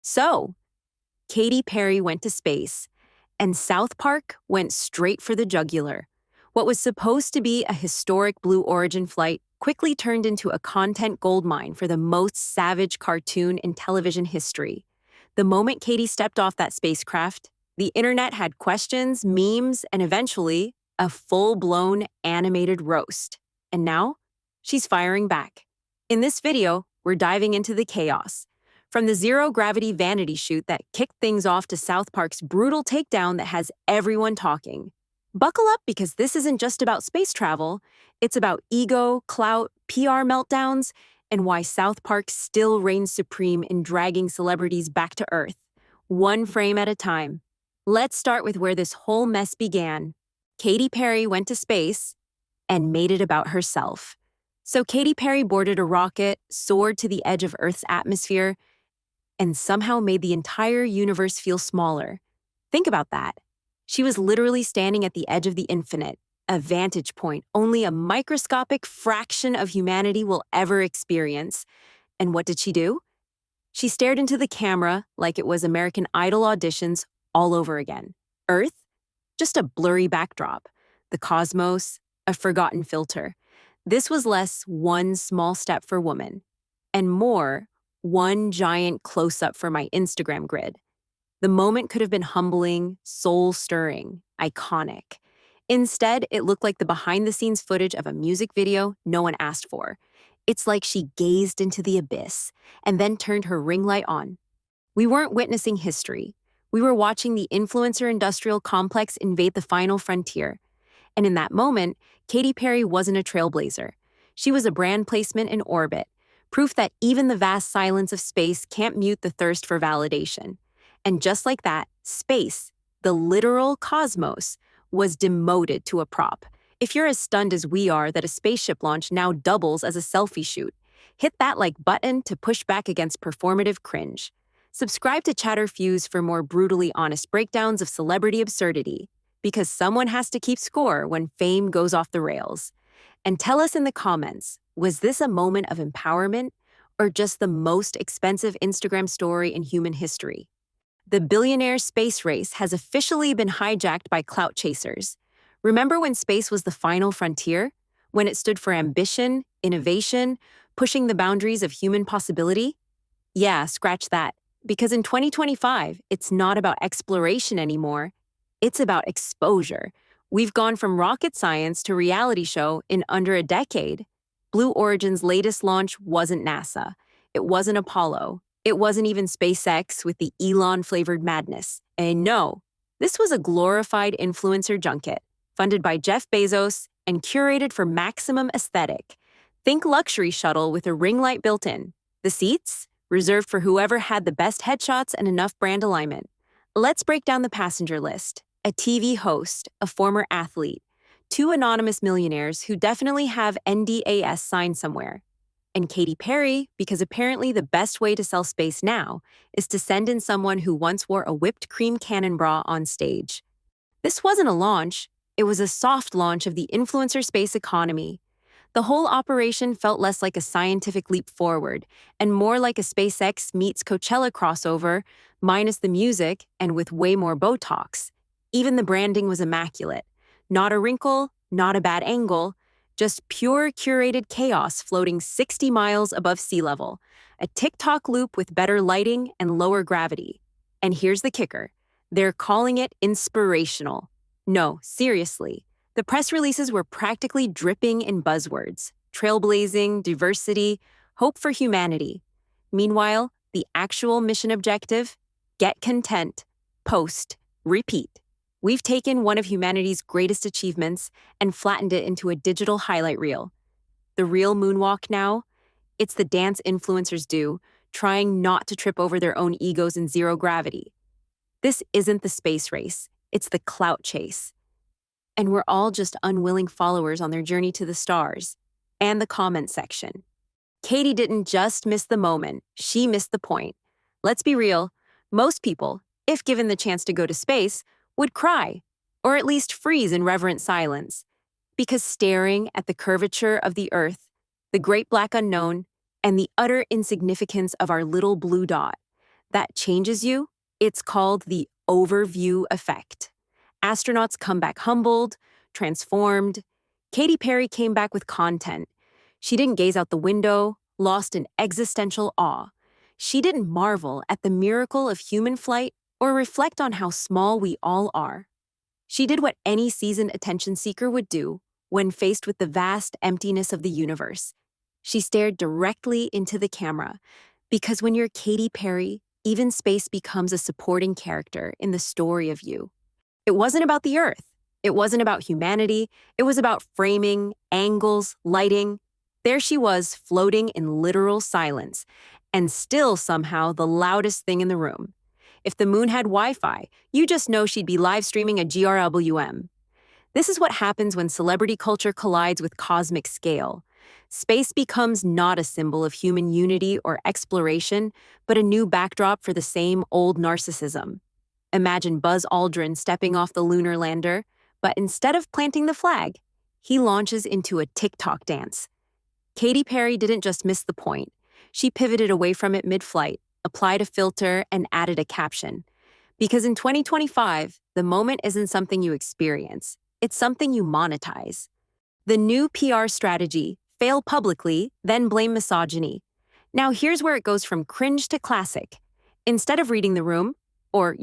So, Katy Perry went to space, and South Park went straight for the jugular. What was supposed to be a historic Blue Origin flight quickly turned into a content goldmine for the most savage cartoon in television history. The moment Katy stepped off that spacecraft, the internet had questions, memes, and eventually, a full-blown animated roast. And now, she's firing back. In this video, we're diving into the chaos. From the zero-gravity Vanity shoot that kicked things off to South Park's brutal takedown that has everyone talking. Buckle up because this isn't just about space travel, it's about ego, clout, PR meltdowns, and why South Park still reigns supreme in dragging celebrities back to Earth, one frame at a time. Let's start with where this whole mess began. Katy Perry went to space and made it about herself. So Katy Perry boarded a rocket, soared to the edge of Earth's atmosphere, and somehow made the entire universe feel smaller. Think about that. She was literally standing at the edge of the infinite, a vantage point only a microscopic fraction of humanity will ever experience. And what did she do? She stared into the camera like it was American Idol auditions all over again. Earth? Just a blurry backdrop. The cosmos? A forgotten filter. This was less one small step for woman, and more one giant close-up for my Instagram grid. The moment could have been humbling, soul-stirring, iconic. Instead, it looked like the behind-the-scenes footage of a music video no one asked for. It's like she gazed into the abyss and then turned her ring light on. We weren't witnessing history. We were watching the influencer industrial complex invade the final frontier. And in that moment, Katy Perry wasn't a trailblazer. She was a brand placement in orbit, proof that even the vast silence of space can't mute the thirst for validation. And just like that, space, the literal cosmos, was demoted to a prop. If you're as stunned as we are that a spaceship launch now doubles as a selfie shoot, hit that like button to push back against performative cringe. Subscribe to Chatter Fuse for more brutally honest breakdowns of celebrity absurdity, because someone has to keep score when fame goes off the rails. And tell us in the comments, was this a moment of empowerment or just the most expensive Instagram story in human history? The billionaire space race has officially been hijacked by clout chasers. Remember when space was the final frontier? When it stood for ambition, innovation, pushing the boundaries of human possibility? Yeah, scratch that. Because in 2025, it's not about exploration anymore. It's about exposure. We've gone from rocket science to reality show in under a decade. Blue Origin's latest launch wasn't NASA. It wasn't Apollo. It wasn't even SpaceX with the Elon-flavored madness. And no, this was a glorified influencer junket, funded by Jeff Bezos and curated for maximum aesthetic. Think luxury shuttle with a ring light built in. The seats? Reserved for whoever had the best headshots and enough brand alignment. Let's break down the passenger list. A TV host, a former athlete, two anonymous millionaires who definitely have NDAS signed somewhere. And Katy Perry, because apparently the best way to sell space now is to send in someone who once wore a whipped cream cannon bra on stage. This wasn't a launch, it was a soft launch of the influencer space economy. The whole operation felt less like a scientific leap forward and more like a SpaceX meets Coachella crossover, minus the music and with way more Botox. Even the branding was immaculate. Not a wrinkle, not a bad angle, just pure curated chaos floating 60 miles above sea level. A TikTok loop with better lighting and lower gravity. And here's the kicker. They're calling it inspirational. No, seriously. The press releases were practically dripping in buzzwords. Trailblazing, diversity, hope for humanity. Meanwhile, the actual mission objective? Get content, post, repeat. We've taken one of humanity's greatest achievements and flattened it into a digital highlight reel. The real moonwalk now? It's the dance influencers do, trying not to trip over their own egos in zero gravity. This isn't the space race, it's the clout chase. And we're all just unwilling followers on their journey to the stars. And the comment section. Katy didn't just miss the moment, she missed the point. Let's be real, most people, if given the chance to go to space, would cry, or at least freeze in reverent silence, because staring at the curvature of the Earth, the great black unknown, and the utter insignificance of our little blue dot, that changes you, it's called the overview effect. Astronauts come back humbled, transformed. Katy Perry came back with content. She didn't gaze out the window, lost in existential awe. She didn't marvel at the miracle of human flight or reflect on how small we all are. She did what any seasoned attention seeker would do when faced with the vast emptiness of the universe. She stared directly into the camera, because when you're Katy Perry, even space becomes a supporting character in the story of you. It wasn't about the Earth. It wasn't about humanity. It was about framing, angles, lighting. There she was, floating in literal silence, and still somehow the loudest thing in the room. If the moon had Wi-Fi, you just know she'd be live streaming a GRWM. This is what happens when celebrity culture collides with cosmic scale. Space becomes not a symbol of human unity or exploration, but a new backdrop for the same old narcissism. Imagine Buzz Aldrin stepping off the lunar lander, but instead of planting the flag, he launches into a TikTok dance. Katy Perry didn't just miss the point. She pivoted away from it mid-flight, applied a filter, and added a caption. Because in 2025, the moment isn't something you experience. It's something you monetize. The new PR strategy: fail publicly, then blame misogyny. Now here's where it goes from cringe to classic. Instead of reading the room, or,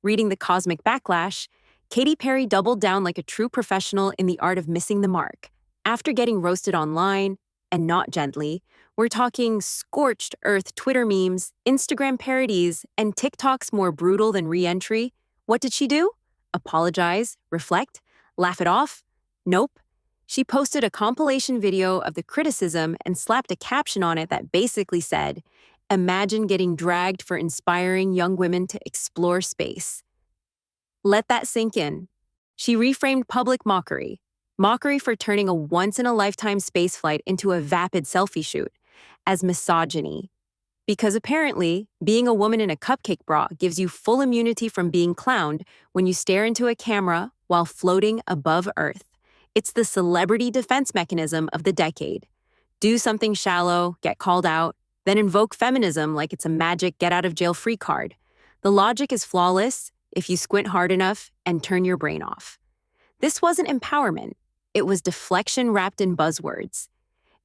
reading the cosmic backlash, Katy Perry doubled down like a true professional in the art of missing the mark. After getting roasted online, and not gently, we're talking scorched earth Twitter memes, Instagram parodies, and TikTok's more brutal than re-entry, what did she do? Apologize? Reflect? Laugh it off? Nope. She posted a compilation video of the criticism and slapped a caption on it that basically said, "Imagine getting dragged for inspiring young women to explore space." Let that sink in. She reframed public mockery for turning a once-in-a-lifetime spaceflight into a vapid selfie shoot, as misogyny. Because apparently, being a woman in a cupcake bra gives you full immunity from being clowned when you stare into a camera while floating above Earth. It's the celebrity defense mechanism of the decade. Do something shallow, get called out, then invoke feminism like it's a magic get-out-of-jail-free card. The logic is flawless if you squint hard enough and turn your brain off. This wasn't empowerment. It was deflection wrapped in buzzwords.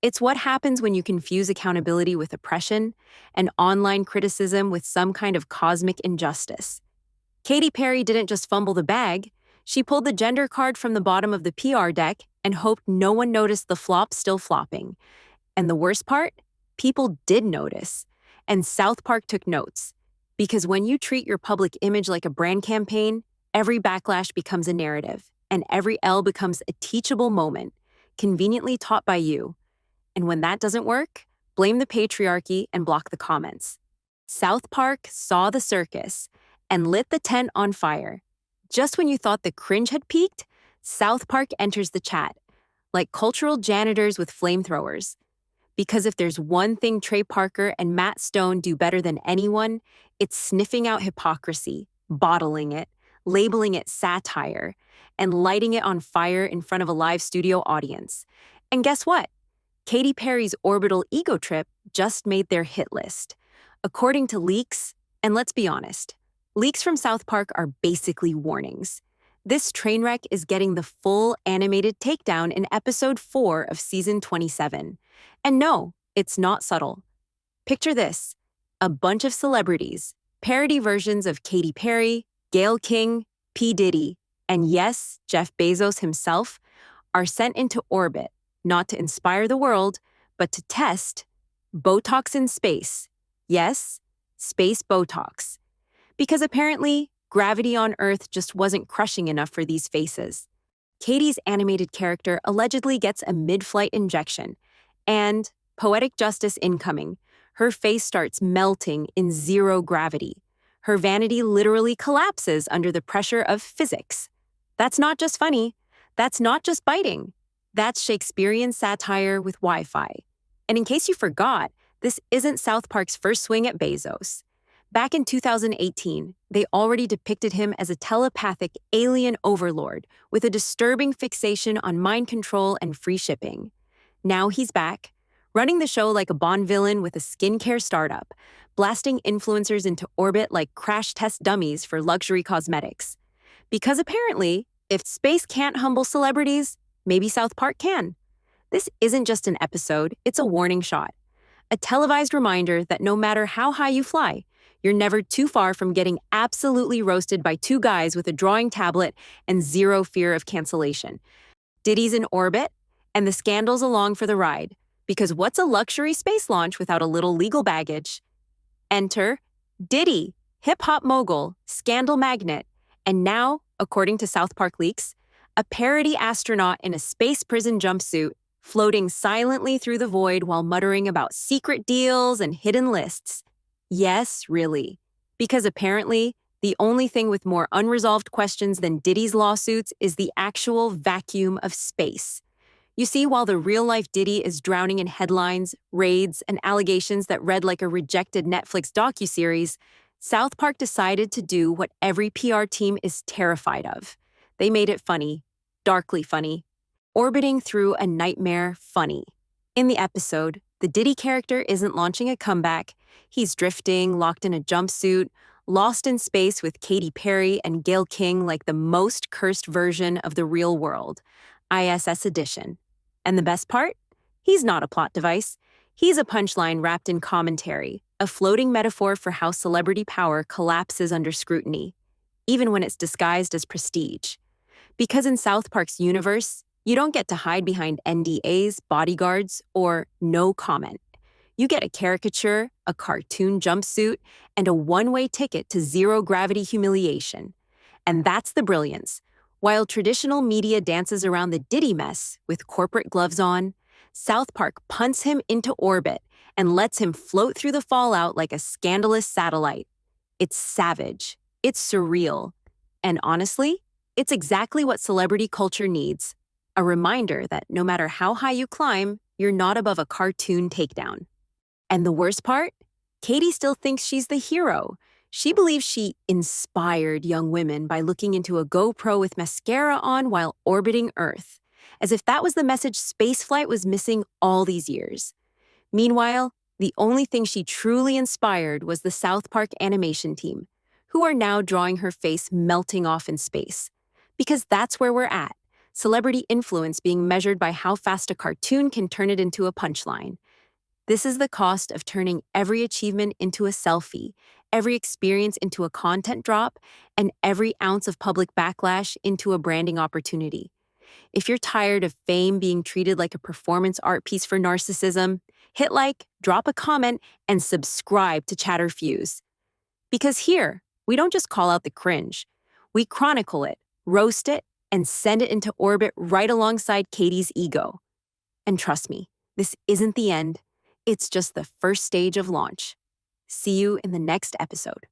It's what happens when you confuse accountability with oppression and online criticism with some kind of cosmic injustice. Katy Perry didn't just fumble the bag. She pulled the gender card from the bottom of the PR deck and hoped no one noticed the flop still flopping. And the worst part? People did notice. And South Park took notes. Because when you treat your public image like a brand campaign, every backlash becomes a narrative, and every L becomes a teachable moment, conveniently taught by you. And when that doesn't work, blame the patriarchy and block the comments. South Park saw the circus and lit the tent on fire. Just when you thought the cringe had peaked, South Park enters the chat, like cultural janitors with flamethrowers. Because if there's one thing Trey Parker and Matt Stone do better than anyone, it's sniffing out hypocrisy, bottling it, labeling it satire, and lighting it on fire in front of a live studio audience. And guess what? Katy Perry's orbital ego trip just made their hit list. According to leaks, and let's be honest, leaks from South Park are basically warnings. This train wreck is getting the full animated takedown in episode 4 of season 27. And no, it's not subtle. Picture this: a bunch of celebrities, parody versions of Katy Perry, Gayle King, P. Diddy, and yes, Jeff Bezos himself, are sent into orbit, not to inspire the world, but to test Botox in space. Yes, space Botox. Because apparently, gravity on Earth just wasn't crushing enough for these faces. Katy's animated character allegedly gets a mid-flight injection, and poetic justice incoming. Her face starts melting in zero gravity. Her vanity literally collapses under the pressure of physics. That's not just funny. That's not just biting. That's Shakespearean satire with Wi-Fi. And in case you forgot, this isn't South Park's first swing at Bezos. Back in 2018, they already depicted him as a telepathic alien overlord with a disturbing fixation on mind control and free shipping. Now he's back, running the show like a Bond villain with a skincare startup, blasting influencers into orbit like crash test dummies for luxury cosmetics. Because apparently, if space can't humble celebrities, maybe South Park can. This isn't just an episode, it's a warning shot. A televised reminder that no matter how high you fly, you're never too far from getting absolutely roasted by two guys with a drawing tablet and zero fear of cancellation. Diddy's in orbit, and the scandal's along for the ride. Because what's a luxury space launch without a little legal baggage? Enter Diddy, hip-hop mogul, scandal magnate, and now, according to South Park leaks, a parody astronaut in a space prison jumpsuit, floating silently through the void while muttering about secret deals and hidden lists. Yes, really. Because apparently, the only thing with more unresolved questions than Diddy's lawsuits is the actual vacuum of space. You see, while the real-life Diddy is drowning in headlines, raids, and allegations that read like a rejected Netflix docuseries, South Park decided to do what every PR team is terrified of. They made it funny, darkly funny, orbiting through a nightmare funny. In the episode, the Diddy character isn't launching a comeback. He's drifting, locked in a jumpsuit, lost in space with Katy Perry and Gayle King like the most cursed version of the real world, ISS edition. And the best part? He's not a plot device. He's a punchline wrapped in commentary, a floating metaphor for how celebrity power collapses under scrutiny, even when it's disguised as prestige. Because in South Park's universe, you don't get to hide behind NDAs, bodyguards, or no comment. You get a caricature, a cartoon jumpsuit, and a one-way ticket to zero-gravity humiliation. And that's the brilliance. While traditional media dances around the Diddy mess with corporate gloves on, South Park punts him into orbit and lets him float through the fallout like a scandalous satellite. It's savage. It's surreal. And honestly, it's exactly what celebrity culture needs. A reminder that no matter how high you climb, you're not above a cartoon takedown. And the worst part? Katy still thinks she's the hero. She believes she inspired young women by looking into a GoPro with mascara on while orbiting Earth, as if that was the message spaceflight was missing all these years. Meanwhile, the only thing she truly inspired was the South Park animation team, who are now drawing her face melting off in space. Because that's where we're at. Celebrity influence being measured by how fast a cartoon can turn it into a punchline. This is the cost of turning every achievement into a selfie, every experience into a content drop, and every ounce of public backlash into a branding opportunity. If you're tired of fame being treated like a performance art piece for narcissism, hit like, drop a comment, and subscribe to Chatter Fuse. Because here, we don't just call out the cringe. We chronicle it, roast it, and send it into orbit right alongside Katy's ego. And trust me, this isn't the end. It's just the first stage of launch. See you in the next episode.